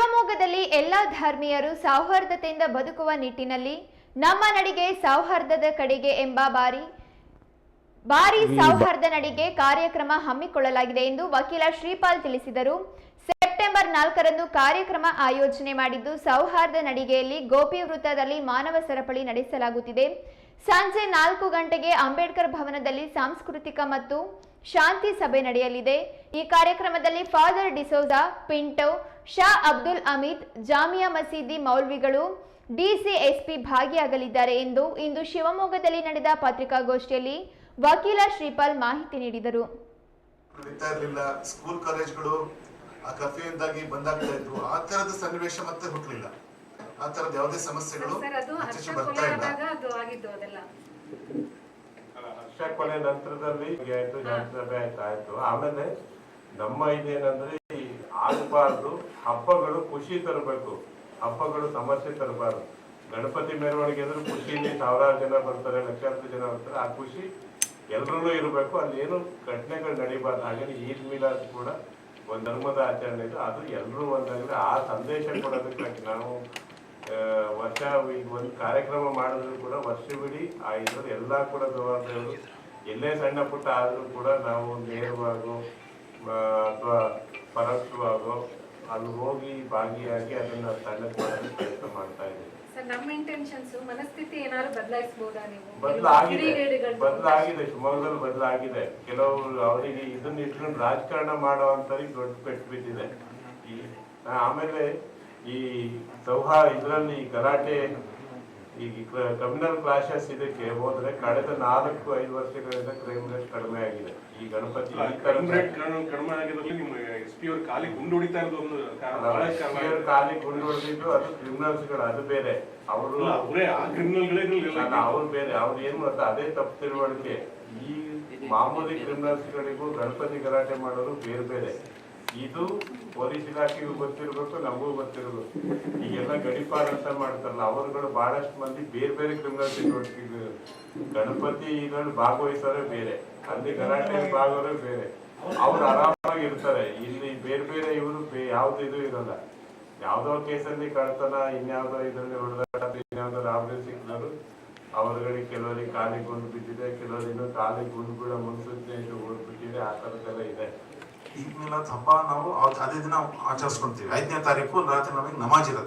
ಶಿವಮೊಗ್ಗದಲ್ಲಿ ಎಲ್ಲ ಧರ್ಮೀಯರು ಸೌಹಾರ್ದತೆಯಿಂದ ಬದುಕುವ ನಿಟ್ಟಿನಲ್ಲಿ ನಮ್ಮ ನಡಿಗೆ ಸೌಹಾರ್ದದ ಕಡೆಗೆ ಎಂಬ ಬಾರಿ ಸೌಹಾರ್ದ ನಡಿಗೆ ಕಾರ್ಯಕ್ರಮ ಹಮ್ಮಿಕೊಳ್ಳಲಾಗಿದೆ ಎಂದು ವಕೀಲ ಶ್ರೀಪಾಲ್ ತಿಳಿಸಿದರು. ಸೆಪ್ಟೆಂಬರ್ 4ರಂದು ಕಾರ್ಯಕ್ರಮ ಆಯೋಜನೆ ಮಾಡಿದ್ದು ಸೌಹಾರ್ದ ನಡಿಗೆಯಲ್ಲಿ ಗೋಪಿ ವೃತ್ತದಲ್ಲಿ ಮಾನವ ಸರಪಳಿ ನಡೆಸಲಾಗುತ್ತಿದೆ. ಸಂಜೆ 4 ಗಂಟೆಗೆ ಅಂಬೇಡ್ಕರ್ ಭವನದಲ್ಲಿ ಸಾಂಸ್ಕೃತಿಕ ಮತ್ತು ಶಾಂತಿ ಸಭೆ ನಡೆಯಲಿದೆ. ಈ ಕಾರ್ಯಕ್ರಮದಲ್ಲಿ ಫಾದರ್ ಡಿಸೋಜಾ, ಪಿಂಟೋ, ಶಾ ಅಬ್ದುಲ್ ಅಮೀದ್, ಜಾಮಿಯಾ ಮಸೀದಿ ಮೌಲ್ವಿಗಳು, ಡಿಸಿಎಸ್ಪಿ ಭಾಗಿಯಾಗಲಿದ್ದಾರೆ ಎಂದು ಇಂದು ಶಿವಮೊಗ್ಗದಲ್ಲಿ ನಡೆದ ಪತ್ರಿಕಾಗೋಷ್ಠಿಯಲ್ಲಿ ವಕೀಲ ಶ್ರೀಪಾಲ್ ಮಾಹಿತಿ ನೀಡಿದರು. ಸ್ಕೂಲ್ ಕಾಲೇಜ್ಗಳು ಆ ಕರ್ಫ್ಯೂಯಿಂದಾಗಿ ಬಂದ್ ಆಗ್ತಾ ಇದ್ರು. ಆ ತರದ ಸನ್ನಿವೇಶ ಮತ್ತೆ ಹುಟ್ಟಲಿಲ್ಲ. ಆ ತರದ ಯಾವುದೇ ಸಮಸ್ಯೆಗಳು ಬರ್ತಾ ಇಲ್ಲ. ಹರ್ಷ ಕೊಲೆ ನಂತರದಲ್ಲಿ ಆಯ್ತು. ಆಮೇಲೆ ನಮ್ಮ ಇದೇನಂದ್ರೆ ಆಗಬಾರ್ದು, ಹಬ್ಬಗಳು ಖುಷಿ ತರಬೇಕು, ಹಬ್ಬಗಳು ಸಮಸ್ಯೆ ತರಬಾರ್ದು. ಗಣಪತಿ ಮೆರವಣಿಗೆ ಅಂದ್ರೆ ಖುಷಿಲಿ ಸಾವಿರಾರು ಜನ ಬರ್ತಾರೆ, ಲಕ್ಷಾಂತರ ಜನ ಬರ್ತಾರೆ, ಆ ಖುಷಿ ಎಲ್ರಲ್ಲೂ ಇರಬೇಕು. ಅಲ್ಲಿ ಏನು ಘಟನೆಗಳು ನಡೀಬಾರ್ದು. ಹಾಗೆ ಈದ್ ಮಿಲಾದ್ ಕೂಡ ಒಂದು ಧರ್ಮದ ಆಚರಣೆ ಇದೆ, ಅದು ಎಲ್ಲರೂ ಒಂದಾಗಲಿ ಆ ಸಂದೇಶ ಕೊಡೋದಕ್ಕಾಗಿ ನಾವು ವರ್ಷ ಒಂದು ಕಾರ್ಯಕ್ರಮ ಮಾಡಿದ್ರು ಕೂಡ ವರ್ಷವಿಡೀ ಆ ಇದ್ರಲ್ಲಿ ಎಲ್ಲ ಕೂಡ ಜವಾಬ್ದಾರಿಗಳು ಎಲ್ಲೇ ಸಣ್ಣ ಪುಟ್ಟ ಆದರೂ ಕೂಡ ನಾವು ನೇರವಾಗೋ ಅಥವಾ ಪರೋಕ್ಷವಾಗೋ ಅಲ್ಲಿ ಹೋಗಿ ಭಾಗಿಯಾಗಿ ಅದನ್ನ ಸಣ್ಣಕ್ಕೆ ಮಾಡೋದು ಪ್ರಯತ್ನ ಮಾಡ್ತಾ ಇದ್ದೀವಿ. ನಮ್ಮ ಇಂಟೆನ್ಷನ್ಸ್ ಮನಸ್ಥಿತಿ ಏನಾದ್ರು ಬದಲಾಯಿಸಬಹುದಾ? ನೀವು ಬದಲಾಗಿದೆ, ಶಿವಮೊಗ್ಗದಲ್ಲಿ ಬದಲಾಗಿದೆ. ಕೆಲವರು ಅವರಿಗೆ ಇದನ್ನ ಇಟ್ಕೊಂಡು ರಾಜಕಾರಣ ಮಾಡುವಂತರಿಗೆ ದೊಡ್ಡ ಪೆಟ್ಟು ಬಿದ್ದಿದೆ. ಆಮೇಲೆ ಈ ಇದರಲ್ಲಿ ಗಲಾಟೆ, ಈ ಕ್ರಿಮಿನಲ್ ಕ್ಲಾಶಸ್ ಇದಕ್ಕೆ ಹೋದ್ರೆ ಕಳೆದ 4-5 ವರ್ಷಗಳಿಂದ ಕ್ರೈಮ್ ರೇಟ್ ಕಡಿಮೆ ಆಗಿದೆ. ಈ ಗಣಪತಿ ಕಡಿಮೆ ಆಗಿರೋದ್ರಲ್ಲಿ ನಿಮ್ಮ ಎಸ್ಪಿ ಅವ್ರ ಕಾಲಿ ಗುಂಡು ಹೊಡಿತಾ ಇರೋದು ಒಂದು ಕಾಲಿ ಗುಂಡು ಹೊಡೆದಿದ್ದು ಅದು ಕ್ರಿಮಿನಲ್ಸ್ಗಳು, ಅದು ಬೇರೆ. ಅವರು ಅವ್ರು ಬೇರೆ. ಅವ್ರು ಏನ್ ಮಾಡ್ತಾರೆ ಅದೇ ತಪ್ಪು ತಿಳುವಳಿಕೆ. ಈ ಮಾಮೂಲಿ ಕ್ರಿಮಿನಲ್ಸ್ಗಳಿಗೂ ಗಣಪತಿ ಗಲಾಟೆ ಮಾಡೋರು ಬೇರೆ ಬೇರೆ. ಇದು ಪೊಲೀಸ್ ಇಲಾಖೆಗೂ ಗೊತ್ತಿರ್ಬೇಕು, ನಮಗೂ ಗೊತ್ತಿರ್ಬೇಕು. ಈಗೆಲ್ಲ ಗಡಿಪಾರ್ ಅಂತ ಮಾಡ್ತಾರಲ್ಲ, ಅವರುಗಳು ಬಹಳಷ್ಟು ಮಂದಿ ಬೇರೆ ಬೇರೆ ಕ್ರಿಮಿನಲ್ ಚಟುವಟಿಕೆ, ಗಣಪತಿ ಇದ್ರಲ್ಲಿ ಭಾಗವಹಿಸೋರೇ ಬೇರೆ, ಅಲ್ಲಿ ಗಲಾಟೆ ಭಾಗವರೇ ಬೇರೆ. ಅವ್ರು ಆರಾಮಾಗಿ ಇರ್ತಾರೆ. ಇಲ್ಲಿ ಬೇರೆ ಬೇರೆ ಇವರು ಯಾವ್ದು ಇದು ಇರಲ್ಲ. ಯಾವ್ದೋ ಕೇಸಲ್ಲಿ ಕಳ್ತನ, ಇನ್ಯಾವುದೋ ಇದರಲ್ಲಿ ಹೊಡೆದಾಟ, ಇನ್ಯಾವುದೋ ರಾಬರಿ ಸಿಕ್ಕಿದ್ರು ಅವರುಗಳಿಗೆ ಕೆಲವರಿಗೆ ಕಾಲಿಗೆ ಗುಂಡು ಬಿದ್ದಿದೆ, ಕೆಲವರಿಗೆ ಕಾಲಿಗೆ ಗುಂಡು ಬೀಳೋ ಮುನ್ಸೂಚನೆ ಬಿಟ್ಟಿದೆ. ಆ ಥರದ್ದೆಲ್ಲ ಇದೆ. ಈದ್ ಮಿಲಾದ್ ಹಬ್ಬ ನಾವು ಅದೇ ದಿನ ಆಚರಿಸ್ಕೊಂತೀವಿ. 5ನೇ ತಾರೀಕು ರಾತ್ರಿ ನಮಗೆ ನಮಾಜ್ ಇರುತ್ತೆ.